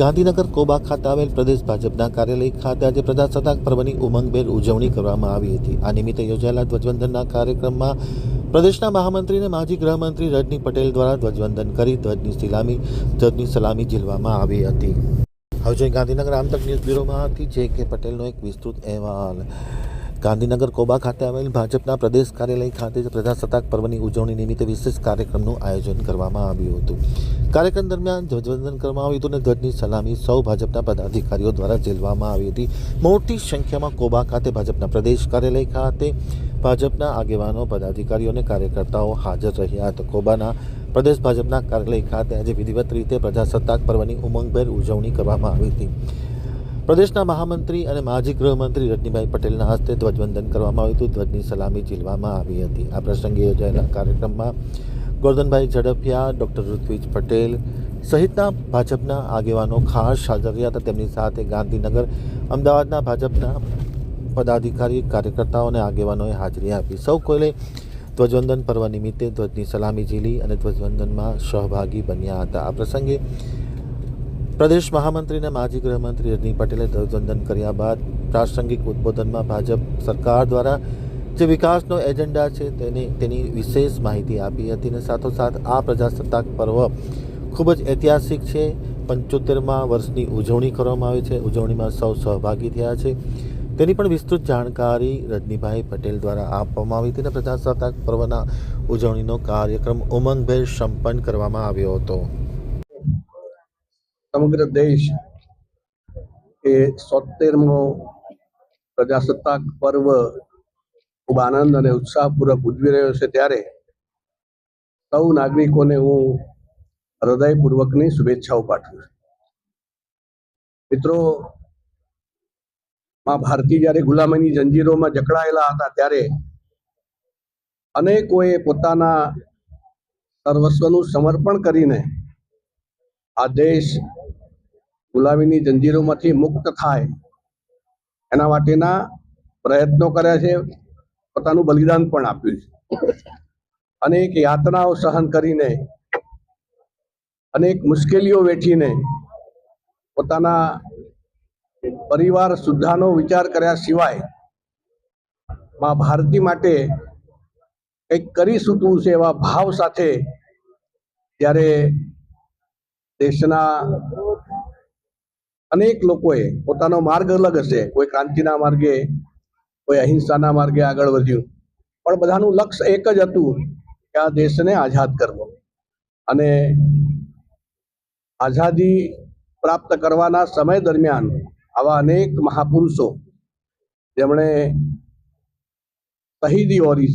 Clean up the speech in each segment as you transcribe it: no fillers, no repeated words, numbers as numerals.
ગાંધીનગર કોબા ખાતે આવેલ પ્રદેશ ભાજપના કાર્યાલય ખાતે આજે પ્રજાસત્તાક પર્વની ઉમંગભેર ઉજવણી કરવામાં આવી હતી। આ નિમિત્તે યોજાયેલા ધ્વજવંદનના કાર્યક્રમમાં પ્રદેશના મહામંત્રી અને માજી ગૃહમંત્રી રજની પટેલ દ્વારા ધ્વજવંદન કરી ધ્વજની સલામી ઝીલવામાં આવી હતી। હવે જોઈએ ગાંધીનગર આમતક ન્યૂઝ બ્યુરોમાંથી જે કે પટેલનો એક વિસ્તૃત અહેવાલ। ગાંધીનગર કોબા ખાતે આવેલ ભાજપના પ્રદેશ કાર્યાલય ખાતે પ્રજાસત્તાક પર્વની ઉજવણી નિમિત્તે વિશેષ કાર્યક્રમનું આયોજન કરવામાં આવ્યું હતું। કાર્યક્રમ દરમિયાન ધ્વજવંદન કરવામાં આવ્યું હતું અને ધ્વજની સલામી સૌ ભાજપના પદાધિકારીઓ દ્વારા ઝીલવામાં આવી હતી। મોટી સંખ્યામાં કોબા ખાતે ભાજપના પ્રદેશ કાર્યાલય ખાતે ભાજપના આગેવાનો, પદાધિકારીઓ અને કાર્યકર્તાઓ હાજર રહ્યા હતા। કોબાના પ્રદેશ ભાજપના કાર્યાલય ખાતે આજે વિધિવત રીતે પ્રજાસત્તાક પર્વની ઉમંગભેર ઉજવણી કરવામાં આવી હતી। પ્રદેશના મહામંત્રી અને માજી ગૃહમંત્રી રજનીભાઈ પટેલના હસ્તે ધ્વજવંદન કરવામાં આવ્યું હતું, ધ્વજની સલામી ઝીલવામાં આવી હતી। આ પ્રસંગે યોજાયેલા કાર્યક્રમમાં ગોરધનભાઈ ઝડફિયા, ડૉક્ટર ઋત્વિજ પટેલ સહિતના ભાજપના આગેવાનો ખાસ હાજર રહ્યા હતા। તેમની સાથે ગાંધીનગર, અમદાવાદના ભાજપના પદાધિકારી, કાર્યકર્તાઓ અને આગેવાનોએ હાજરી આપી। સૌ કોઈએ ધ્વજવંદન પર્વ નિમિત્તે ધ્વજની સલામી ઝીલી અને ધ્વજવંદનમાં સહભાગી બન્યા હતા। આ પ્રસંગે પ્રદેશ મહામંત્રી અને માજી ગૃહમંત્રી રજની પટેલે ધ્વજવંદન કર્યા બાદ પ્રાસંગિક ઉદ્બોધનમાં ભાજપ સરકાર દ્વારા જે વિકાસનો એજન્ડા છે તેની વિશેષ માહિતી આપી હતી અને સાથોસાથ આ પ્રજાસત્તાક પર્વ ખૂબ જ ઐતિહાસિક છે। 75મા વર્ષની ઉજવણી કરવામાં આવી છે। ઉજવણીમાં સૌ સહભાગી થયા છે તેની પણ વિસ્તૃત જાણકારી રજનીભાઈ પટેલ દ્વારા આપવામાં આવી હતી અને પ્રજાસત્તાક પર્વના ઉજવણીનો કાર્યક્રમ ઉમંગભેર સંપન્ન કરવામાં આવ્યો હતો। સમગ્ર દેશ એ 77મો પ્રજાસત્તાક પર્વ ખૂબ આનંદ અને ઉત્સાહપૂર્વક ઉજવી રહ્યો છે, ત્યારે સૌ નાગરિકોને હું હૃદયપૂર્વકની શુભેચ્છાઓ પાઠવું છું। મિત્રો, માં ભારતી જ્યારે ગુલામીની જંજીરોમાં જકડાયેલા હતા ત્યારે અનેકોએ પોતાના સર્વસ્વનું સમર્પણ કરીને આ દેશ ગુલામીની જંજીરોમાંથી મુક્ત થાય એના માટેના પ્રયત્નો કર્યા છે, પોતાનું બલિદાન પણ આપ્યું છે। અનેક યાતનાઓ સહન કરીને, અનેક મુશ્કેલીઓ વેઠીને, પોતાના પરિવાર સુદ્ધાનો વિચાર કર્યા સિવાય માં ભારતી માટે કંઈક કરી શકવું છે એવા ભાવ સાથે જ્યારે દેશના અનેક લોકોએ પોતાનો માર્ગ અલગ હશે, કોઈ ક્રાંતિના માર્ગે, કોઈ અહિંસાના માર્ગે આગળ વધ્યું, પણ બધાનું લક્ષ્ય એક જ હતું કે આ દેશને આઝાદ કરવો। અને આઝાદી પ્રાપ્ત કરવાના સમય દરમિયાન આવા અનેક મહાપુરુષો જેમણે શહીદી ઓરી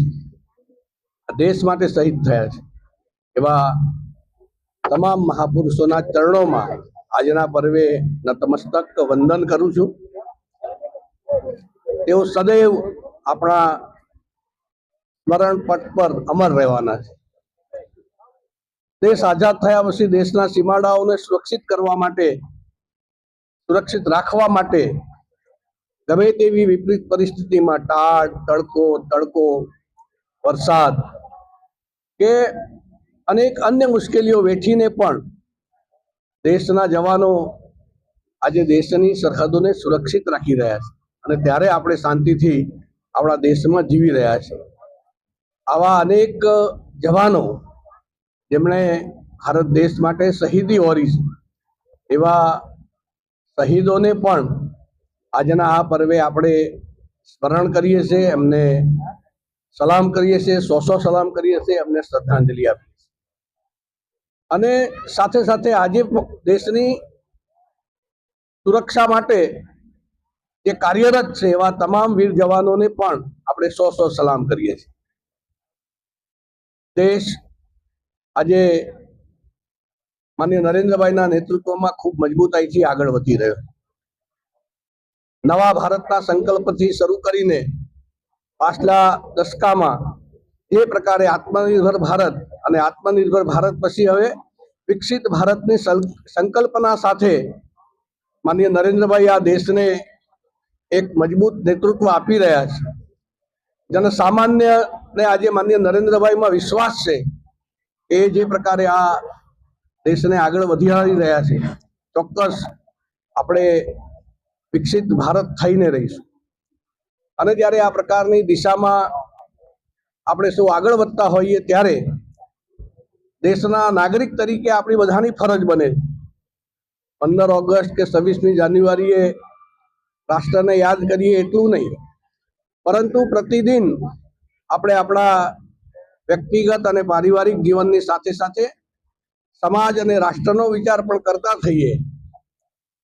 દેશ માટે શહીદ થયા છે, એવા તમામ મહાપુરુષોના ચરણોમાં આજના પર્વે નતમસ્તક વંદન કરું છું। તેઓ સદૈવ આપણા સ્મરણ પટ પર અમર રહેવાના છે। દેશ આઝાદ થયા પછી દેશના સીમાડાઓને સુરક્ષિત કરવા માટે, સુરક્ષિત રાખવા માટે ગમે તેવી વિપરીત પરિસ્થિતિમાં ટાઢ, તડકો, વરસાદ કે અનેક અન્ય મુશ્કેલીઓ વેઠીને પણ દેશના જવાનો આજે દેશની સરહદોને સુરક્ષિત રાખી રહ્યા છે અને ત્યારે આપણે શાંતિથી આપણા દેશમાં જીવી રહ્યા છીએ। આવા અનેક જવાનો જેમણે ભારત દેશ માટે શહીદી ઓરી છે, એવા શહીદોને પણ આજના આ પર્વે આપણે સ્મરણ કરીએ છીએ, એમને સલામ કરીએ છીએ, સો સલામ કરીએ છીએ, એમને શ્રદ્ધાંજલિ આપીએ છીએ। અને સાથે સાથે આજે દેશની સુરક્ષા માટે જે કાર્યરત છે એવા તમામ વીર જવાનોને પણ આપણે સો સલામ કરીએ છીએ। દેશ આજે માનનીય નરેન્દ્રભાઈના નેતૃત્વમાં ખૂબ મજબૂતાઈથી આગળ વધી રહ્યો છે। નવા ભારતના સંકલ્પથી શરૂ કરીને પાછલા દશકામાં જે પ્રકારે આત્મનિર્ભર ભારત અને આત્મનિર્ભર ભારત પછી હવે વિકસિત ભારતની સંકલ્પના સાથે માનનીય નરેન્દ્રભાઈ આ દેશને એક મજબૂત નેતૃત્વ આપી રહ્યા છે। જનસામાન્યને આજે માનનીય નરેન્દ્રભાઈમાં વિશ્વાસ છે એ જે પ્રકારે આ દેશને આગળ વધારી રહ્યા છે ચોક્કસ આપણે વિકસિત ભારત થઈને રહીશું. અને જ્યારે આ પ્રકારની દિશામાં આપણે સૌ આગળ વધતા હોઈએ ત્યારે દેશના નાગરિક તરીકે આપણી બધાની ફરજ બને. 15 ઓગસ્ટ કે 26મી જાન્યુઆરીએ રાષ્ટ્રને યાદ કરીએ એટલું નહીં, પરંતુ પ્રતિદિન આપણે આપણા વ્યક્તિગત અને પારિવારિક જીવનની સાથે સાથે સમાજ અને રાષ્ટ્રનો વિચાર પણ કરતા થઈએ.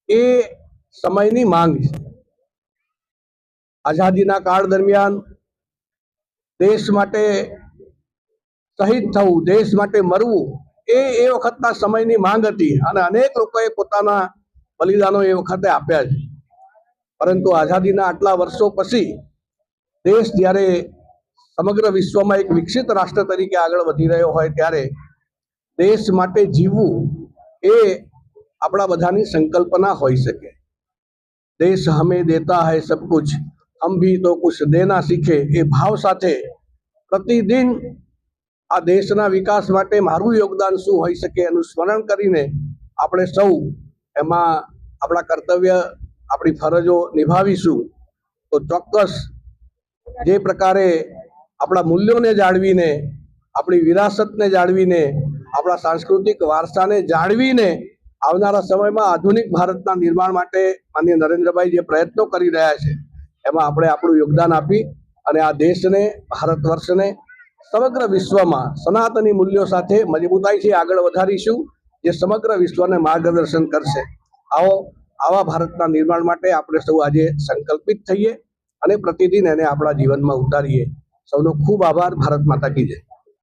એ સમયની માંગ છે. આઝાદીના કાળ દરમિયાન દેશ માટે શહીદ થવું, દેશ માટે મરવું એ વખતના સમયની માંગ હતી અને અનેક લોકોએ પોતાના બલિદાનો એ વખતે આપ્યા છે. પરંતુ આઝાદીના આટલા વર્ષો પછી દેશ જ્યારે સમગ્ર વિશ્વમાં એક વિકસિત રાષ્ટ્ર તરીકે આગળ વધી રહ્યો હોય ત્યારે દેશ માટે જીવવું એ આપણા બધાની સંકલ્પના હોઈ શકે. દેશ હમેं દેતા હૈ સબ કુછ, હમ ભી તો કુછ દેના સીખે એ ભાવ સાથે પ્રતિદિન આ દેશના વિકાસ માટે મારું યોગદાન શું હોઈ શકે એનું સ્મરણ કરીને આપણે સૌ એમાં આપણા કર્તવ્ય, આપણી ફરજો નિભાવીશું તો ચોક્કસ જે પ્રકારે આપણા મૂલ્યોને જાળવીને, આપણી વિરાસતને જાળવીને, આપણા સાંસ્કૃતિક વારસાને જાળવીને આવનારા સમયમાં આધુનિક ભારતના નિર્માણ માટે માનનીય નરેન્દ્રભાઈ જે પ્રયત્નો કરી રહ્યા છે એમાં આપણે આપણું યોગદાન આપી અને આ દેશને, ભારત વર્ષને સમગ્ર વિશ્વમાં સનાતની મૂલ્યો સાથે મજબૂતાઈથી આગળ વધારીશું, જે સમગ્ર વિશ્વને માર્ગદર્શન કરશે. આવા ભારતના નિર્માણ માટે આપણે સૌ આજે સંકલ્પિત થઈએ અને પ્રતિદિન એને આપણા જીવનમાં ઉતારીએ. સૌનો ખૂબ આભાર. ભારત માતા કી જય.